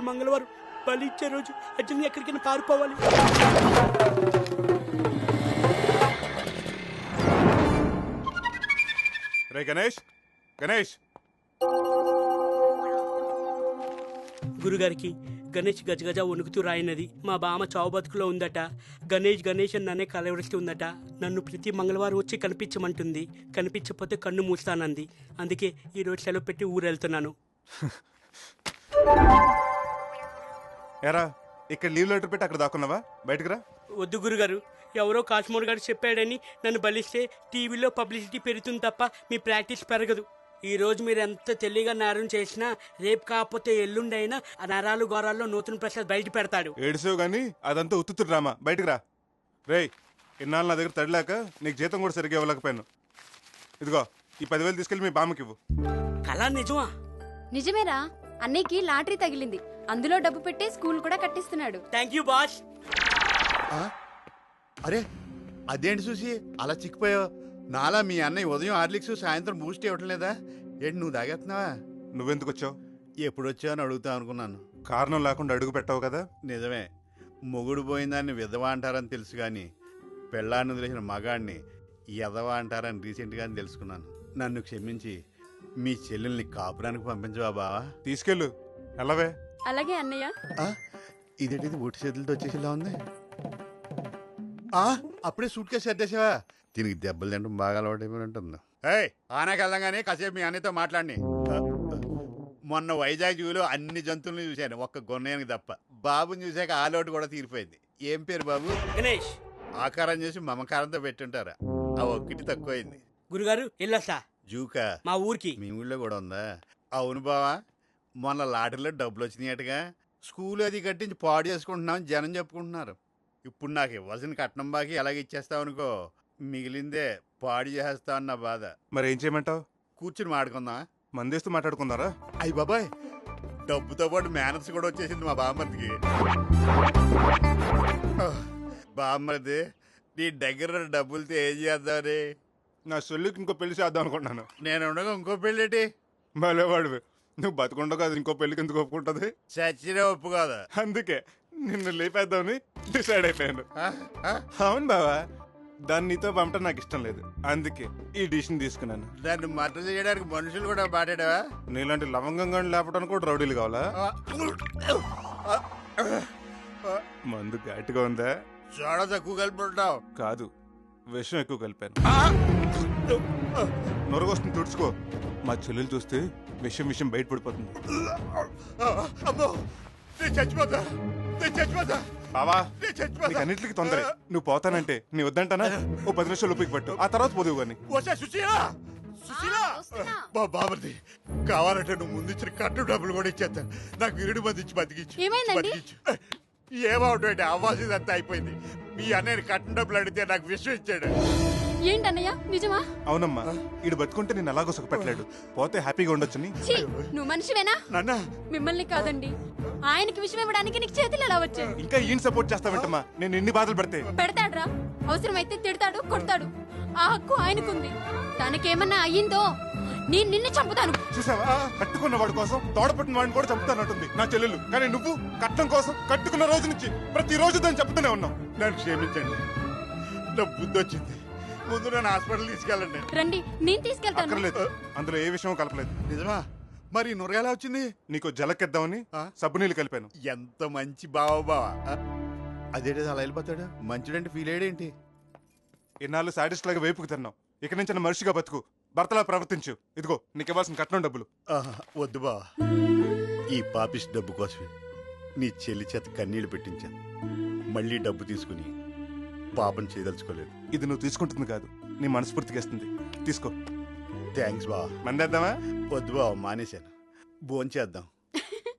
మంగళవారం బలి ఇచ్చే రోజు అర్జున్ ఎక్కడికైనా పారిపోవాలి. రే గణేష్, గణేష్. గురుగారికి గణేష్ గజగజ వణుకుతూ రాయినది. మా బామ్మ చావు బతుకులో ఉందట. గణేష్ గణేష్ అని నన్నే కలవరిస్తుందట. నన్ను ప్రతి మంగళవారం వచ్చి కనిపించమంటుంది. కనిపించకపోతే కన్ను మూస్తానంది. అందుకే ఈ రోజు సెలవు పెట్టి ఊరు వెళ్తున్నాను. ఎరా ఇక్కడ లీవ్ లెటర్ పెట్టి అక్కడ దాక్కున్నావా? బయటకు రా. వద్దు గురుగారు, ఎవరో కాశ్మోర్ గారు చెప్పాడని నన్ను బలిస్తే టీవీలో పబ్లిసిటీ పెరుగుతుంది తప్ప మీ ప్రాక్టీస్ పెరగదు. ఈ రోజు మీరు ఎంత తెలివిగా నేరం చేసినా రేపు కాకపోతే ఎల్లుండి అయినా ఆ నరాలు గోరాల్లో నూతన ప్రసాద్ బయట పెడతాడు. ఏడుసావు గానీ అదంతా ఉత్తుతుడు డ్రామా. బయటకు రా. రేయ్, ఇన్నాళ్ళు నా దగ్గర తడిలాక నీకు జీతం కూడా సరిగ్గా ఇవ్వలేకపోయాను. ఇదిగో ఈ 10,000 తీసుకెళ్ళి మీ బామ్మకి ఇవ్వు. కళా నిజమా? నిజమేరా, అన్నయ్యకి లాటరీ తగిలింది. అందులో డబ్బు పెట్టి స్కూల్ కూడా కట్టిస్తున్నాడు. Thank you boss. అరే అదేంటి చూసి అలా చిక్కిపోయావు? నాలా మీ అన్నయ్య ఉదయం హార్లిక్స్ సాయంత్రం బూస్ట్ ఇవ్వటం లేదా? ఏంటి నువ్వు తాగేస్తున్నావా? నువ్వెందుకు వచ్చావు? ఎప్పుడు వచ్చావు అని అడుగుతా అనుకున్నాను. కారణం లేకుండా అడుగు పెట్టావు కదా. నిజమే, మొగుడు పోయిందాన్ని విధవ అంటారని తెలుసు కానీ పెళ్ళాన్ని వదిలేసిన మగాడిని ఎదవ అంటారని రీసెంట్గానే తెలుసుకున్నాను. నన్ను క్షమించి మీ చెల్లెల్ని కాపురానికి పంపించవా బావా? తీసుకెళ్ళు. ఎలావే? అలాగే అన్నయ్య. ఇదేంటిది ఊటి చేతులతో వచ్చేసిలా ఉంది. అప్పుడే సూట్ కేసు సర్దేసావా? దీనికి దెబ్బలు తింటాం బాగా అలవాటైపోయి ఉంటుంది. ఆనాకి వెళ్దాం కానీ కాసేపు మీ అన్నయ్యతో మాట్లాడి. మొన్న వైజాగ్ జూలో అన్ని జంతువులను చూశాను, ఒక్క గొన్నయానికి తప్ప. బాబుని చూశాక ఆ లోటు కూడా తీరిపోయింది. ఏం పేరు బాబు? గణేష్. ఆకారం చేసి మమకారంతో పెట్టుంటారా? ఆ ఒక్కటి తక్కువైంది. గురుగారు వెళ్ళొస్తా. జూకా మా ఊరికి. మీ ఊళ్ళో కూడా ఉందా? అవును బావా, మొన్న లాటరీలో డబ్బులు వచ్చినాయటగా. స్కూల్ అది కట్టించి పాడు చేసుకుంటున్నామని జనం చెప్పుకుంటున్నారు. ఇప్పుడు నాకు ఇవ్వాల్సిన కట్నం బాకి ఎలాగ ఇచ్చేస్తావు అనుకో, మిగిలిందే పాడు చేసేస్తా అన్న బాధ. మరి ఏం చేయమంటావు? కూర్చుని మాడుకుందా? మందేస్తూ మాట్లాడుకుందారా? అయ్యి బాబాయ్, డబ్బుతో పాటు మేనర్స్ కూడా వచ్చేసింది మా బామ్మర్దికి. బామ్మర్ది, నీ దగ్గర డబ్బులతో ఏం చేద్దామని? నా చెల్లికి ఇంకో పెళ్లి చేద్దాం అనుకుంటున్నాను. నేను ఉండగా ఇంకో పెళ్ళేటి? మళ్ళీ నువ్వు బతుకుండవు కదా, ఇంకో పెళ్లికి ఎందుకు ఒప్పుకుంటుంది? చచ్చినా ఒప్పు కాదా? అందుకే నిన్ను లేపేద్దామని డిసైడ్ అయిపోయాను. అవును బావా, దాన్ని నీతో పంపటం నాకు ఇష్టం లేదు. అందుకే ఈ డిసిషన్ తీసుకున్నాను. దాన్ని మర్డర్ చేయడానికి మనుషులు కూడా మాట్లాడావా? నీలాంటి లవంగంగా లేపడానికి కూడా రౌడీలు కావాలా? మందు ఘాటుగా ఉందా? చూడ తక్కువ కలిపి కాదు, విషం ఎక్కువ కలిపాను. నొరగొస్తుంది, తుడుచుకో. మా చెల్లెలు చూస్తే విషం బయట పడిపోతుంది. బావా, నీకు అన్నింటికి తొందర. నువ్వు పోతానంటే నీ వద్దంటానా? ఓ 10 నిమిషాలు లోపలికి పట్టు, ఆ తర్వాత పోదువు గాని. బాబర్ది, కావాలంటే నువ్వు ముందు ఇచ్చిన కట్టు డబ్బులు కూడా ఇచ్చేస్తాను. నాకు విరుడు మంది ఇచ్చి బతికించు. ఏమవుతుంది? అవ్వాల్సిందంతా అయిపోయింది. మీ అన్నయ్య కట్టిన డబ్బులు అడిగితే నాకు విషయం ఇచ్చాడు. ఏంటన్నయ్య, నిజమా? అవునమ్మా, ఈడు బతుకుంటే నేను అలాగో సుఖపెట్టలేడు, పోతే హ్యాపీగా ఉండొచ్చని. నువ్వు మనిషివేనా? మిమ్మల్ని కాదండి, ఆయనకి విషయం ఇవ్వడానికి నీకు చేతులు ఎలా వచ్చాయి? ఇంకా ఈయన సపోర్ట్ చేస్తావంటమ్మా? నేను ఎన్ని బాధలు పడితే. పెడతాడ్రా, అవసరమైతే తిడతాడు, కొడతాడు. ఆ హక్కు ఆయనకుంది. తనకేమన్నా అయ్యిందో నిన్ను చంపుతాను. చూసావా, కట్టుకున్న వాడి కోసం తోడపట్టిన వాడిని కూడా చంపుతానంటుంది నా చెల్లెలు. కానీ నువ్వు కట్నం కోసం కట్టుకున్న రోజు నుంచి ప్రతిరోజు దాన్ని చెప్తూనే ఉన్నావు. నన్ను క్షమించండి, నా బుద్ధి వచ్చింది. ముందు నన్ను హాస్పిటల్ తీసుకెళ్ళండి. రండి, నేను తీసుకెళ్తాను. అందులో ఏ విషయం కలపలేదు. నిజమా? మరి నొరగ ఎలా వచ్చింది? నీకు జలకెద్దామని సబ్బు నీళ్ళు కలిపాను. ఎంత మంచి బావా. అదేంటి అలా వెళ్ళిపోతాడు? మంచిడంటే ఫీల్ అయ్యేంటి? ఇన్నాళ్ళు సాడిస్ట్ లాగా వేపుకు తిన్నావు. ఇక నుంచి మనిషిగా బతుకు, భర్తలా ప్రవర్తించు. ఇదిగో నీకు ఇవ్వాల్సిన కట్నం డబ్బులు. వద్దు బావా, ఈ పాపిస్ డబ్బు కోసమే నీ చెల్లి చేత కన్నీళ్లు పెట్టించాను. మళ్ళీ డబ్బు తీసుకుని పాపం చేయదలుచుకోలేదు. ఇది నువ్వు తీసుకుంటుంది కాదు, నీ మనస్ఫూర్తిగా ఇస్తుంది. తీసుకో. థ్యాంక్స్ బావా. మందేద్దామా? వద్దు బావా, మానేశాను. భోంచేద్దాం.